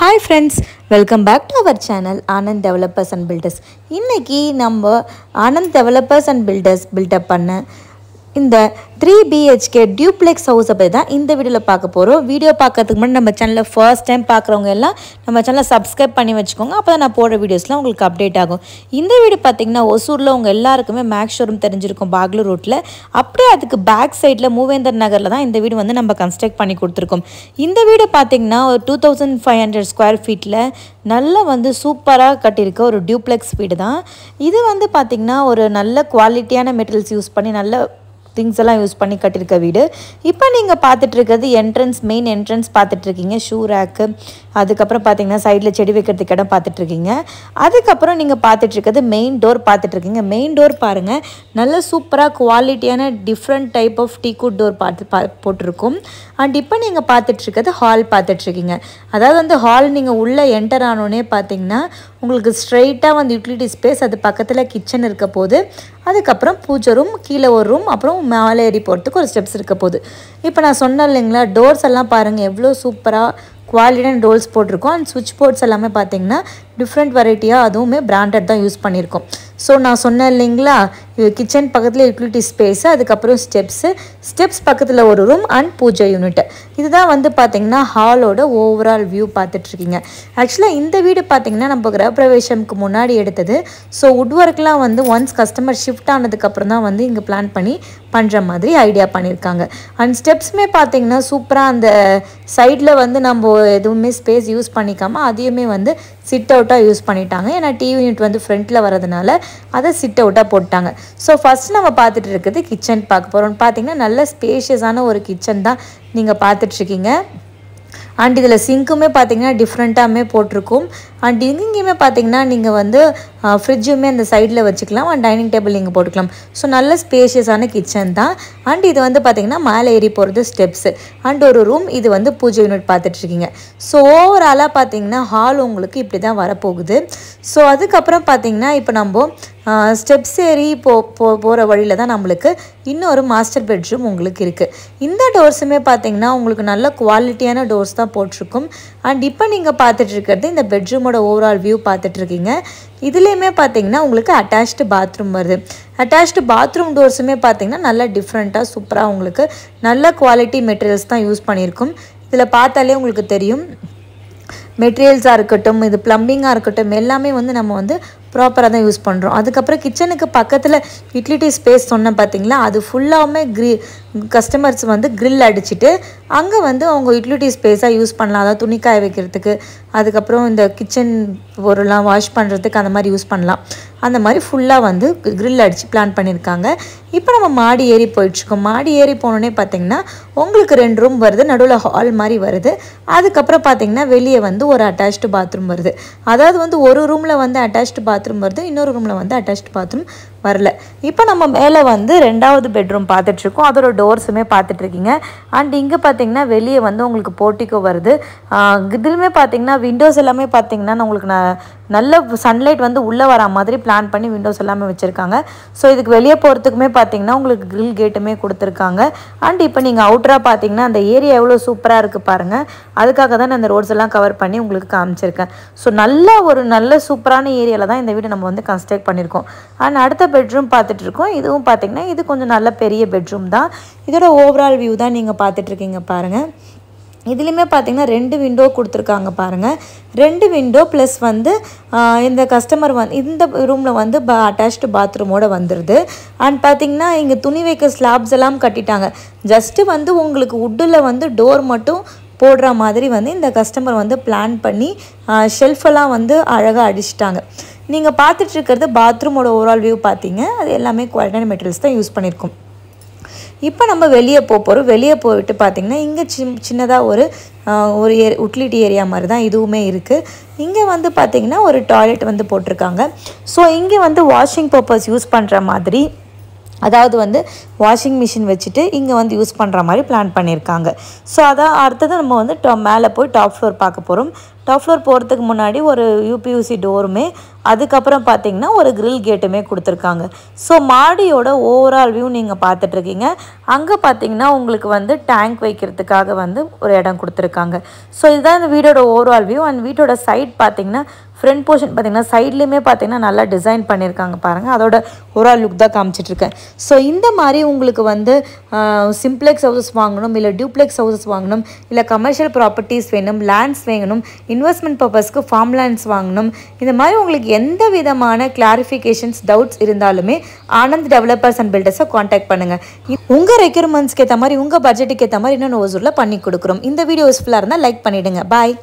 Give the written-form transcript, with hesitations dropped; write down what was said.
Hi friends, welcome back to our channel Anand Developers and Builders. இன்னைக்கு நம்ம Anand Developers and Builders build up பண்ண இந்த 3 BHK duplex house பத்தி தான் இந்த வீடியோல பார்க்க போறோம். வீடியோ பார்க்கிறதுக்கு முன்னாடி நம்ம சேனலை ஃபர்ஸ்ட் டைம் பார்க்குறவங்க எல்லாம் நம்ம சேனலை சப்ஸ்கிரைப் பண்ணி வச்சுக்கோங்க. அப்பதான் நான் போடுற வீடியோஸ்லாம் உங்களுக்கு அப்டேட் ஆகும். இந்த வீடியோ பாத்தீங்கன்னா ஒசூர்ல உங்க எல்லாருக்குமே மேக்ஸ் ஷோரூம் தெரிஞ்சிருக்கும் பாக்லூர் ரோட்ல. அப்படியே அதுக்கு பேக் சைடுல மூவேந்தர் நகர்ல தான் இந்த வீடு வந்து நம்ம கன்ஸ்ட்ரக்ட் பண்ணி கொடுத்துருக்கோம். இந்த வீடு பாத்தீங்கன்னா ஒரு 2500 ஸ்கொயர் ஃபீட்ல நல்லா வந்து சூப்பராக கட்டியிருக்க ஒரு டியூப்ளெக்ஸ் வீடு தான். இது வந்து பாத்தீங்கன்னா ஒரு நல்ல குவாலிட்டியான மெட்டீரியல்ஸ் யூஸ் பண்ணி நல்ல திங்ஸ் எல்லாம் யூஸ் பண்ணி கட்டியிருக்க வீடு. இப்போ நீங்கள் பார்த்துட்டு இருக்கிறது என்ட்ரன்ஸ், மெயின் என்ட்ரன்ஸ் பார்த்துட்டு இருக்கீங்க. ஷூ ரேக்கு, அதுக்கப்புறம் பார்த்தீங்கன்னா சைடில் செடி வைக்கிறதுக்கு இடம் பார்த்துட்டு இருக்கீங்க. அதுக்கப்புறம் நீங்கள் பார்த்துட்டு இருக்கிறது மெயின் டோர் பார்த்துட்டு இருக்கீங்க. மெயின் டோர் பாருங்கள், நல்ல சூப்பராக குவாலிட்டியான different type of teakwood door போட்டிருக்கும். அண்ட் இப்போ நீங்கள் பார்த்துட்டு இருக்கிறது ஹால் பார்த்துட்ருக்கீங்க. அதாவது வந்து ஹால் நீங்கள் உள்ளே என்டர் ஆனோடனே பார்த்தீங்கன்னா உங்களுக்கு ஸ்ட்ரெயிட்டாக வந்து யூட்டிலிட்டி ஸ்பேஸ், அது பக்கத்தில் கிச்சன் இருக்க போது, அதுக்கப்புறம் பூஜை ரூம், கீழே ஒரு ரூம், அப்புறம் மேலே ஏறி போகிறதுக்கு ஒரு ஸ்டெப்ஸ் இருக்க போகுது. இப்போ நான் சொன்னேன் இல்லைங்களா, டோர்ஸ் எல்லாம் பாருங்கள் எவ்வளோ சூப்பராக குவாலிட்டியான டோர்ஸ் போட்டிருக்கோம். அண்ட் ஸ்விட்ச் போர்ட்ஸ் எல்லாமே பார்த்தீங்கன்னா டிஃப்ரெண்ட் வெரைட்டியாக அதுவுமே பிராண்டட் தான் யூஸ் பண்ணியிருக்கோம். ஸோ நான் சொன்னேன் இல்லைங்களா, கிச்சன் பக்கத்தில் யூட்டிலிட்டி ஸ்பேஸு, அதுக்கப்புறம் ஸ்டெப்ஸ் பக்கத்தில் ஒரு ரூம் அண்ட் பூஜை யூனிட். இதுதான் வந்து பார்த்திங்கன்னா ஹாலோட ஓவரால் வியூ பார்த்துட்ருக்கீங்க. ஆக்சுவலாக இந்த வீடு பார்த்திங்கன்னா நம்ம கிரகப்பிரவேசம்க்கு முன்னாடி எடுத்தது. ஸோ வுட் ஒர்க்லாம் வந்து ஒன்ஸ் கஸ்டமர் ஷிஃப்ட் ஆனதுக்கப்புறம் தான் வந்து இங்கே பிளான் பண்ணி பண்ணுற மாதிரி ஐடியா பண்ணியிருக்காங்க. அண்ட் ஸ்டெப்ஸுமே பார்த்திங்கன்னா சூப்பராக அந்த சைடில் வந்து நம்ம எதுவுமே ஸ்பேஸ் யூஸ் பண்ணிக்காமல் அதையுமே வந்து சிட் அவுட்டாக யூஸ் பண்ணிட்டாங்க. ஏன்னா டிவி யூனிட் வந்து ஃப்ரண்ட்டில் வரதுனால அதை சிட் அவுட்டாக போட்டாங்க. ஸோ ஃபஸ்ட் நம்ம பார்த்துட்டு இருக்குது கிச்சன் பார்க்க போகிறோம். பார்த்தீங்கன்னா நல்ல ஸ்பேஷியஸான ஒரு கிச்சன் தான் நீங்கள் பார்த்துட்ருக்கீங்க. அண்ட் இதில் சிங்க்குமே பார்த்தீங்கன்னா டிஃப்ரெண்ட்டாகவே போட்டிருக்கும். அண்ட் இங்கேயுமே பார்த்தீங்கன்னா நீங்கள் வந்து ஃப்ரிட்ஜுமே அந்த சைடில் வச்சுக்கலாம். அண்ட் டைனிங் டேபிள் நீங்கள் போட்டுக்கலாம். ஸோ நல்ல ஸ்பேஷியஸான கிச்சன் தான். அண்ட் இது வந்து பார்த்திங்கன்னா மேலே ஏறி போகிறது ஸ்டெப்ஸு அண்ட் ஒரு ரூம். இது வந்து பூஜை யூனிட் பார்த்துட்ருக்கீங்க. ஸோ ஓவராலாக பார்த்தீங்கன்னா ஹால் உங்களுக்கு இப்படி தான் வரப்போகுது. ஸோ அதுக்கப்புறம் பார்த்தீங்கன்னா இப்போ நம்ம ஸ்டெப்ஸ் ஏறி போகிற வழியில் தான் நம்மளுக்கு இன்னொரு மாஸ்டர் பெட்ரூம் உங்களுக்கு இருக்குது. இந்த டோர்ஸுமே பார்த்தீங்கன்னா உங்களுக்கு நல்ல குவாலிட்டியான டோர்ஸ் தான் போட்டிருக்கும். அண்ட் இப்போ நீங்கள் பார்த்துட்ருக்கிறது இந்த பெட்ரூமோட ஓவரால் வியூ பார்த்துட்ருக்கீங்க. இதுலேயுமே பார்த்தீங்கன்னா உங்களுக்கு அட்டாச்டு பாத்ரூம் வருது. அட்டாச்டு பாத்ரூம் டோர்ஸுமே பார்த்தீங்கன்னா நல்லா டிஃப்ரெண்ட்டாக சூப்பராக உங்களுக்கு நல்ல குவாலிட்டி மெட்டீரியல்ஸ் தான் யூஸ் பண்ணியிருக்கும். இதில் பார்த்தாலே உங்களுக்கு தெரியும், மெட்டீரியல்ஸாக இருக்கட்டும், இது ப்ளம்பிங்காக இருக்கட்டும், எல்லாமே வந்து நம்ம வந்து ப்ராப்பராக தான் யூஸ் பண்ணுறோம். அதுக்கப்புறம் கிச்சனுக்கு பக்கத்தில் யூட்டிலிட்டி ஸ்பேஸ் சொன்னேன் பார்த்தீங்களா, அது ஃபுல்லாகவுமே கஸ்டமர்ஸ் வந்து க்ரில் அடிச்சுட்டு அங்கே வந்து அவங்க யூட்டிலிட்டி ஸ்பேஸாக யூஸ் பண்ணலாம். அதாவது துணிக்காய வைக்கிறதுக்கு, அதுக்கப்புறம் இந்த கிச்சன் பொருள்லாம் வாஷ் பண்ணுறதுக்கு அந்த மாதிரி யூஸ் பண்ணலாம். அந்த மாதிரி ஃபுல்லாக வந்து க்ரில் அடித்து பிளான் பண்ணியிருக்காங்க. இப்போ நம்ம மாடி ஏறி போயிட்டுருக்கோம். மாடி ஏறி போனோன்னே பார்த்தீங்கன்னா உங்களுக்கு 2 ரூம் வருது, நடுவில் ஹால் மாதிரி வருது. அதுக்கப்புறம் பார்த்தீங்கன்னா வெளியே வந்து ஒரு அட்டாச்டு பாத்ரூம் வருது. அதாவது வந்து ஒரு ரூமில் வந்து அட்டாச்டு பாத்ரூம் வருது, இன்னொரு ரூமில் வந்து அட்டாச்டு பாத்ரூம் வரல. இப்போ நம்ம மேலே வந்து 2வது பெட்ரூம் பார்த்துட்ருக்கோம். அதோட டோர்ஸுமே பார்த்துட்ருக்கீங்க. அண்ட் இங்கே பார்த்தீங்கன்னா வெளியே வந்து உங்களுக்கு போர்ட்டிகோ வருது. இதுலையுமே பார்த்தீங்கன்னா விண்டோஸ் எல்லாமே பார்த்தீங்கன்னா உங்களுக்கு நல்ல சன்லைட் வந்து உள்ளே வர மாதிரி பிளான் பண்ணி விண்டோஸ் எல்லாமே வச்சுருக்காங்க. ஸோ இதுக்கு வெளியே போகிறதுக்குமே பார்த்தீங்கன்னா உங்களுக்கு கிரில் கேட்டுமே கொடுத்துருக்காங்க. அண்ட் இப்போ நீங்கள் அவுட்டராக பார்த்தீங்கன்னா அந்த ஏரியா எவ்வளோ சூப்பராக இருக்குது பாருங்கள். அதுக்காக தான் நான் அந்த ரோட்ஸ் எல்லாம் கவர் பண்ணி உங்களுக்கு காமிச்சிருக்கேன். ஸோ நல்ல சூப்பரான ஏரியாவில் தான் இந்த வீடு நம்ம வந்து கன்ஸ்ட்ரக்ட் பண்ணியிருக்கோம். அண்ட் அடுத்த பெட்ரூம் பார்த்துட்ருக்கோம். இதுவும் பார்த்தீங்கன்னா இது கொஞ்சம் நல்ல பெரிய பெட்ரூம் தான். இதோட ஓவரால் வியூ தான் நீங்கள் பார்த்துட்ருக்கீங்க பாருங்கள். இதுலேயுமே பார்த்தீங்கன்னா 2 விண்டோ கொடுத்துருக்காங்க பாருங்கள். 2 விண்டோ ப்ளஸ் வந்து இந்த கஸ்டமர் வந்து இந்த ரூமில் வந்து அட்டாச்டு பாத்ரூமோடு வந்துடுது. அண்ட் பார்த்திங்கன்னா இங்கே துணி வைக்க ஸ்லாப்ஸ் எல்லாம் கட்டிட்டாங்க. ஜஸ்ட்டு வந்து உங்களுக்கு வுட்டில் வந்து டோர் மட்டும் போடுற மாதிரி வந்து இந்த கஸ்டமர் வந்து பிளான் பண்ணி ஷெல்ஃபெல்லாம் வந்து அழகாக அடிச்சிட்டாங்க. நீங்கள் பார்த்துட்ருக்கிறது பாத்ரூமோட ஓவரால் வியூ பார்த்தீங்க. அது எல்லாமே குவாலிட்டியான மெட்டீரியல்ஸ் தான் யூஸ் பண்ணியிருக்கோம். இப்போ நம்ம வெளியே போகிறோம். வெளியே போயிட்டு பார்த்திங்கன்னா இங்கே சின்னதாக ஒரு யூட்டிலிட்டி ஏரியா மாதிரி தான் இதுவுமே இருக்குது. இங்கே வந்து பார்த்திங்கன்னா ஒரு டாய்லெட் வந்து போட்டிருக்காங்க. ஸோ இங்கே வந்து வாஷிங் பர்பஸ் யூஸ் பண்ணுற மாதிரி அதாவது வந்து வாஷிங் மிஷின் வச்சுட்டு இங்கே வந்து யூஸ் பண்ணுற மாதிரி பிளான் பண்ணியிருக்காங்க. ஸோ அதான் அடுத்தது நம்ம வந்து மேலே போய் டாப் ஃப்ளோர் பார்க்க போகிறோம். டாப் ஃப்ளோர் போகிறதுக்கு முன்னாடி ஒரு யூபியூசி டோருமே அதுக்கப்புறம் பார்த்திங்கன்னா ஒரு கிரில் கேட்டுமே கொடுத்துருக்காங்க. ஸோ மாடியோட ஓவரால் வியூ நீங்கள் பார்த்துட்ருக்கீங்க. அங்கே பார்த்திங்கன்னா உங்களுக்கு வந்து டேங்க் வைக்கிறதுக்காக வந்து ஒரு இடம் கொடுத்துருக்காங்க. ஸோ இதுதான் இந்த வீடோட ஓவரால் வியூ. அண்ட் வீட்டோட சைட் பார்த்திங்கன்னா ஃப்ரண்ட் போர்ஷன் பார்த்திங்கன்னா சைட்லேயுமே பார்த்திங்கன்னா நல்லா டிசைன் பண்ணியிருக்காங்க பாருங்கள். அதோட ஓவரால் லுக் தான் காமிச்சிட்ருக்கேன். ஸோ இந்த மாதிரி உங்களுக்கு வந்து சிம்ப்ளெக்ஸ் ஹவுசஸ் வாங்கணும், இல்லை டியூப்ளெக்ஸ் ஹவுசஸ் வாங்கணும், இல்லை கமர்ஷியல் ப்ராப்பர்ட்டிஸ் வேணும், லேண்ட்ஸ் வேணும், இன்வெஸ்ட்மெண்ட் பர்பஸ்க்கு ஃபார்ம் லேண்ட்ஸ் வாங்கணும், இந்த மாதிரி உங்களுக்கு எந்த விதமான கிளாரிஃபிகேஷன்ஸ் டவுட்ஸ் இருந்தாலுமே ஆனந்த் டெவலப்பர்ஸ் அண்ட் பில்டர்ஸை காண்டாக்ட் பண்ணுங்கள். உங்கள் ரெக்யூர்மெண்ட்ஸ்க்கு ஏற்ற மாதிரி உங்கள் பட்ஜெட்டுக்கு ஏற்ற மாதிரி இன்னொன்று ஒசூரில் பண்ணி கொடுக்குறோம். இந்த வீடியோ யூஸ்ஃபுல்லாக இருந்தால் லைக் பண்ணிவிடுங்க. பாய்.